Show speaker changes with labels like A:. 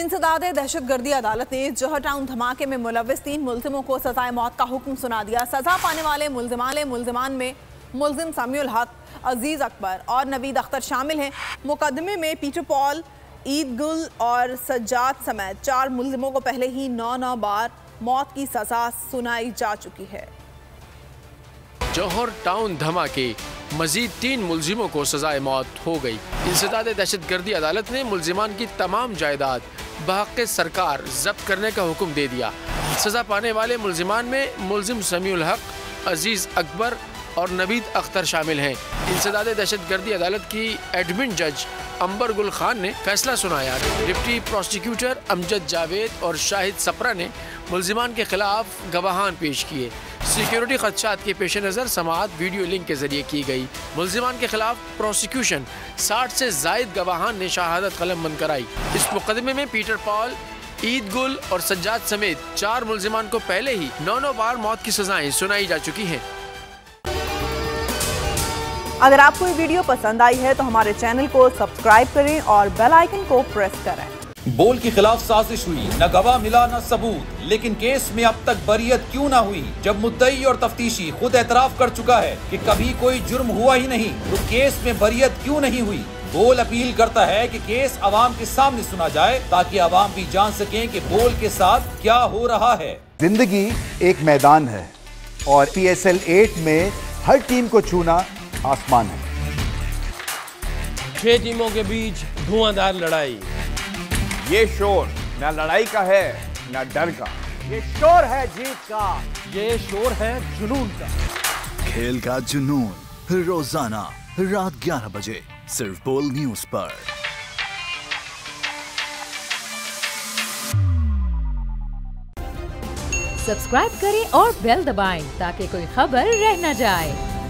A: इंसदादे दहशतगर्दी अदालत ने जौहर टाउन धमाके में मुलव्विस 3 मुल्जिमों को सजाए मौत का हुक्म सुना दिया। सजा पाने वाले मुल्जिमान में मुल्जिम समीउल हक, अजीज अकबर और नवीद अख्तर शामिल हैं। मुकदमे में पीटर पॉल, ईद गुल और सज्जाद समेत 4 मुल्जिमों को पहले ही 9 बार मौत की सजा सुनाई जा चुकी है।
B: जौहर टाउन धमाके मजीद 3 मुल्जिमों को सजाए मौत हो गई। इंसदादे दहशतगर्दी अदालत ने मुल्जिमान की तमाम जायदाद बहक़ सरकार जब्त करने का हुक्म दे दिया। सजा पाने वाले मुल्जिमान में मुल्जिम समीउल हक, अजीज अकबर और नवीद अख्तर शामिल हैं। इंसदादे दहशतगर्दी अदालत की एडमिन जज अंबर गुल खान ने फैसला सुनाया। डिप्टी प्रोसिक्यूटर अमजद जावेद और शाहिद सपरा ने मुल्जिमान के खिलाफ गवाहान पेश किए। सिक्योरिटी खदशात के पेश नज़र समाअत वीडियो लिंक के जरिए की गई। मुल्जिमान के खिलाफ प्रोसिक्यूशन 60 से जायद गवाहान ने शहादत कलम बंद कराई। इस मुकदमे में पीटर पॉल, ईद गुल और सज्जाद समेत 4 मुल्जिमान को पहले ही 9 बार मौत की सजाएं सुनाई जा चुकी हैं।
A: अगर आपको ये वीडियो पसंद आई है तो हमारे चैनल को सब्सक्राइब करें और बेल आइकन को प्रेस करें।
C: बोल के खिलाफ साजिश हुई, न गवाह मिला न सबूत, लेकिन केस में अब तक बरियत क्यों न हुई? जब मुद्दई और तफ्तीशी खुद एतराफ कर चुका है कि कभी कोई जुर्म हुआ ही नहीं, तो केस में बरियत क्यों नहीं हुई? बोल अपील करता है कि केस अवाम के सामने सुना जाए ताकि अवाम भी जान सकें कि बोल के साथ क्या हो रहा है।
D: जिंदगी एक मैदान है और PSL 8 में हर टीम को छूना आसमान है।
E: 6 टीमों के बीच धुआंधार लड़ाई।
F: ये शोर न लड़ाई का है न डर का, ये शोर है जीत का,
E: ये शोर है जुनून का।
G: खेल का जुनून रोजाना रात 11 बजे सिर्फ बोल न्यूज पर।
H: सब्सक्राइब करें और बेल दबाएं ताकि कोई खबर रह न जाए।